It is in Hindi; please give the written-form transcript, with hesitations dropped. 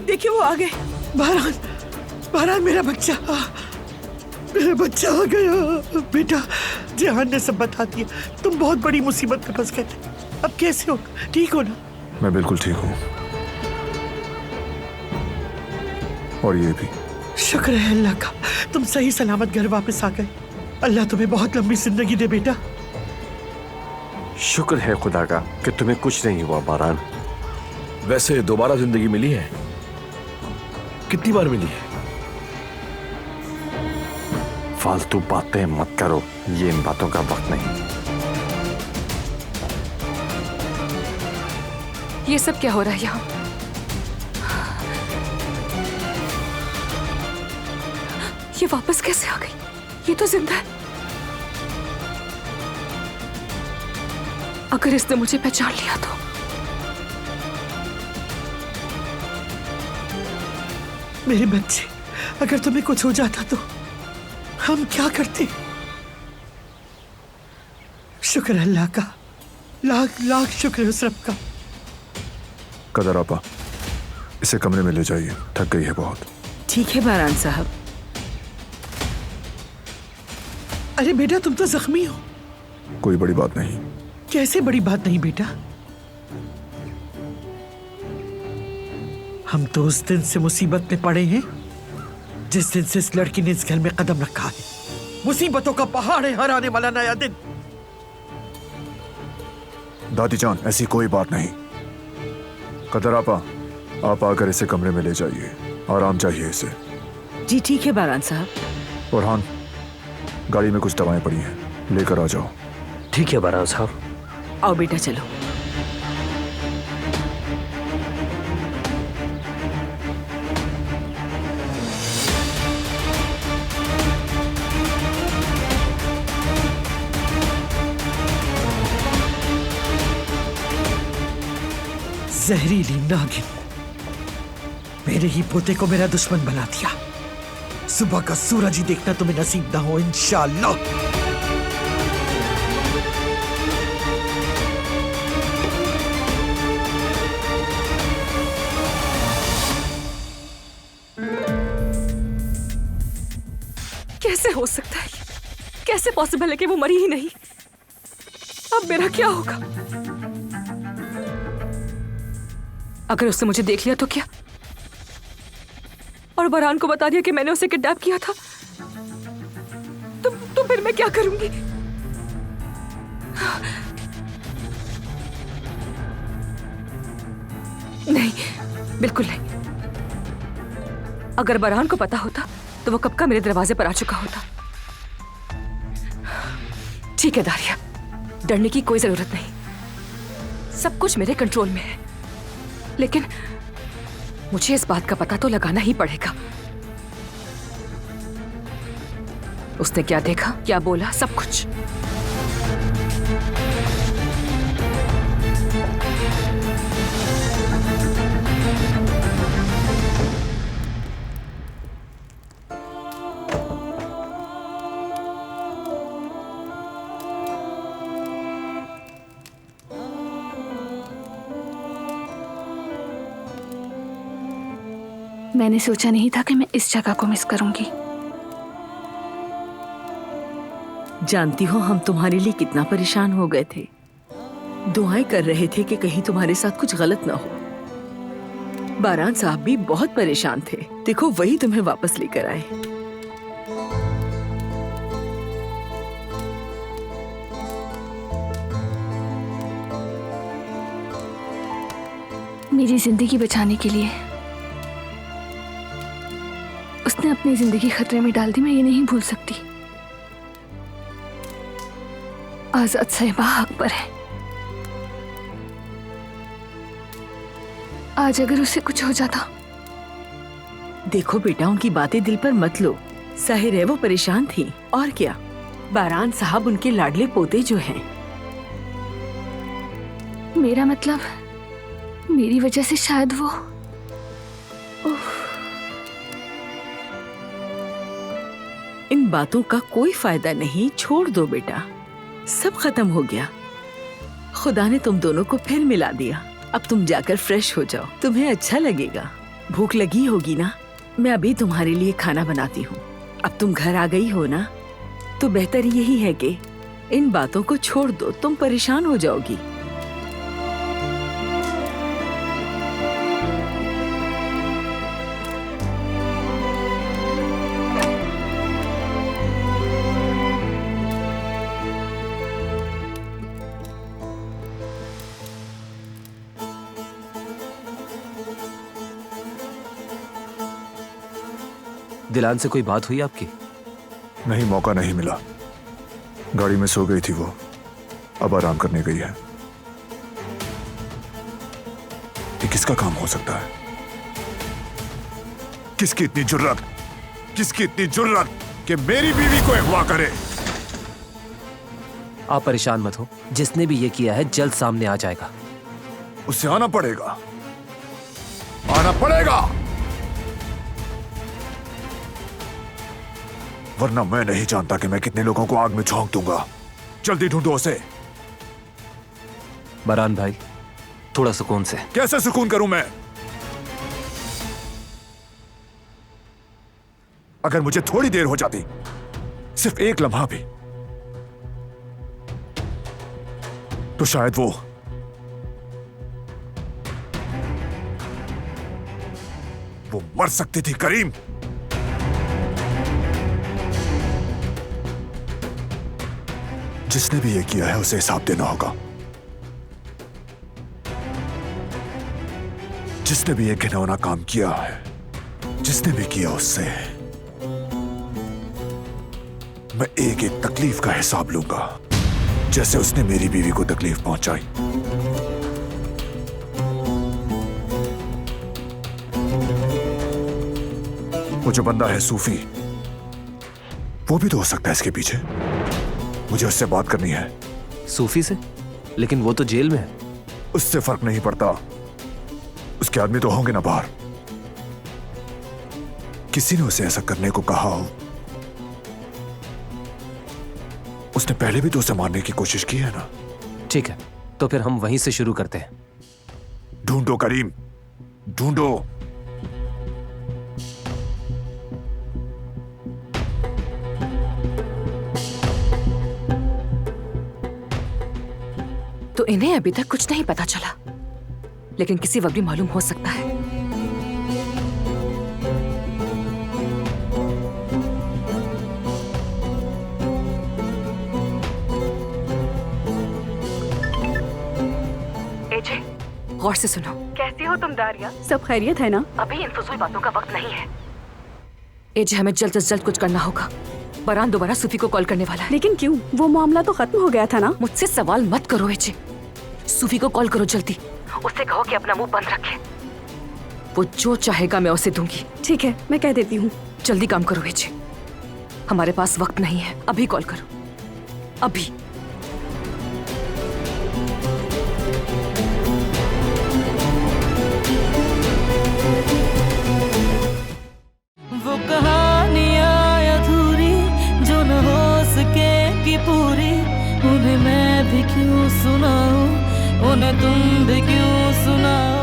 देखिए वो आ गए। बारान, बारान मेरा बच्चा आ गया। बेटा जहान ने सब बता दिया, तुम बहुत बड़ी मुसीबत में फंस गए थे। अब कैसे हो, ठीक हो ना? मैं बिल्कुल ठीक हूँ, और ये भी। शुक्र है अल्लाह का, तुम सही सलामत घर वापस आ गए। अल्लाह तुम्हें बहुत लंबी जिंदगी दे बेटा। शुक्र है खुदा का कि तुम्हें कुछ नहीं हुआ बारान। वैसे दोबारा जिंदगी मिली है? कितनी बार मिली है? फालतू बातें मत करो, ये इन बातों का वक्त नहीं। ये सब क्या हो रहा है यहाँ? ये वापस कैसे आ गई? ये तो जिंदा है। अगर इसने मुझे पहचान लिया तो मेरे बच्चे, अगर तुम्हें कुछ हो जाता तो हम क्या करते? शुक्र अल्लाह का, लाख लाख शुक्र उस रब का। कदर आपा, इसे कमरे में ले जाइए, थक गई है बहुत। ठीक है बारान साहब। अरे बेटा तुम तो जख्मी हो। कोई बड़ी बात नहीं। कैसे बड़ी बात नहीं बेटा? हम तो उस दिन से मुसीबत में पड़े हैं जिस दिन से इस लड़की ने इस घर में कदम रखा है। मुसीबतों का पहाड़ है हर आने वाला नया दिन। दादी जान, ऐसी कोई बात नहीं। कदर आपा, आप आकर इसे कमरे में ले जाइए, आराम चाहिए इसे। जी ठीक है बारान साहब। और हाँ, गाड़ी में कुछ दवाएं पड़ी हैं, लेकर आ जाओ। ठीक है बारान साहब। आओ बेटा चलो। जहरीली नागिन, मेरे ही पोते को मेरा दुश्मन बना दिया। सुबह का सूरज ही देखना तुम्हें नसीब ना हो इंशाअल्लाह। कैसे हो सकता है? कैसे पॉसिबल है कि वो मरी ही नहीं? अब मेरा क्या होगा? अगर उसने मुझे देख लिया तो क्या? और बारान को बता दिया कि मैंने उसे किडनैप किया था, तो फिर मैं क्या करूंगी? नहीं, बिल्कुल नहीं। अगर बारान को पता होता तो वो कब का मेरे दरवाजे पर आ चुका होता। ठीक है दारिया, डरने की कोई जरूरत नहीं। सब कुछ मेरे कंट्रोल में है, लेकिन मुझे इस बात का पता तो लगाना ही पड़ेगा। उसने क्या देखा, क्या बोला, सब कुछ। मैंने सोचा नहीं था कि मैं इस जगह को मिस करूंगी। जानती हो हम तुम्हारे लिए कितना परेशान हो गए थे। दुआएं कर रहे थे कि कहीं तुम्हारे साथ कुछ गलत ना हो। बारान साहब भी बहुत परेशान थे। देखो वही तुम्हें वापस लेकर आए। मेरी जिंदगी बचाने के लिए उसने अपनी जिंदगी खतरे में डाल दी। मैं ये नहीं भूल सकती। आजाद साहिबा हक पर है। आज अगर उसे कुछ हो जाता। देखो बेटा, उनकी बातें दिल पर मत लो। जाहिर है वो परेशान थी, और क्या। बारान साहब उनके लाडले पोते जो हैं। मेरा मतलब मेरी वजह से शायद वो। इन बातों का कोई फायदा नहीं, छोड़ दो बेटा। सब खत्म हो गया। खुदा ने तुम दोनों को फिर मिला दिया। अब तुम जाकर फ्रेश हो जाओ, तुम्हें अच्छा लगेगा। भूख लगी होगी ना? मैं अभी तुम्हारे लिए खाना बनाती हूँ। अब तुम घर आ गई हो ना, तो बेहतर यही है कि इन बातों को छोड़ दो, तुम परेशान हो जाओगी। दिलान से कोई बात हुई आपकी? नहीं, मौका नहीं मिला। गाड़ी में सो गई थी वो, अब आराम करने गई है। ये किसका काम हो सकता है? किसकी इतनी जुर्रत, किसकी इतनी जुर्रत कि मेरी बीवी को अगवा करे? आप परेशान मत हो, जिसने भी ये किया है जल्द सामने आ जाएगा। उससे आना पड़ेगा, आना पड़ेगा, वरना मैं नहीं जानता कि मैं कितने लोगों को आग में झोंक दूंगा। जल्दी ढूंढो उसे। बरहान भाई, थोड़ा सुकून से। कैसे सुकून करूं मैं? अगर मुझे थोड़ी देर हो जाती, सिर्फ एक लम्हा भी, तो शायद वो मर सकती थी। करीम, जिसने भी ये किया है उसे हिसाब देना होगा। जिसने भी ये घिनौना काम किया है, जिसने भी किया, उससे मैं एक एक तकलीफ का हिसाब लूंगा, जैसे उसने मेरी बीवी को तकलीफ पहुंचाई। वो जो बंदा है सूफी, वो भी तो हो सकता है इसके पीछे। मुझे उससे बात करनी है। सूफी से? लेकिन वो तो जेल में है। उससे फर्क नहीं पड़ता, उसके आदमी तो होंगे ना बाहर। किसी ने उसे ऐसा करने को कहा हो। उसने पहले भी तो उसे मारने की कोशिश की है ना। ठीक है, तो फिर हम वहीं से शुरू करते हैं। ढूंढो करीम, ढूंढो। तो इन्हें अभी तक कुछ नहीं पता चला, लेकिन किसी वक्त भी मालूम हो सकता है। एजे, गौर से सुनो। कैसी हो तुम दारिया? सब खैरियत है ना? अभी इन फजूल बातों का वक्त नहीं है। एजे, हमें जल्द से जल्द कुछ करना होगा। बरहान दोबारा सूफी को कॉल करने वाला है। लेकिन क्यों? वो मामला तो खत्म हो गया था ना। मुझसे सवाल मत करो एजे। सूफी को कॉल करो जल्दी। उससे कहो कि अपना मुंह बंद रखे। वो जो चाहेगा मैं उसे दूंगी। ठीक है, मैं कह देती हूँ। जल्दी काम करो एजे, हमारे पास वक्त नहीं है। अभी कॉल करो, अभी। वो कहानियाँ अधूरी जो न हो सके कि पूरी, उन्हें मैं भी क्यों सुनाऊं, उन्हें तुम भी क्यों सुनाओ।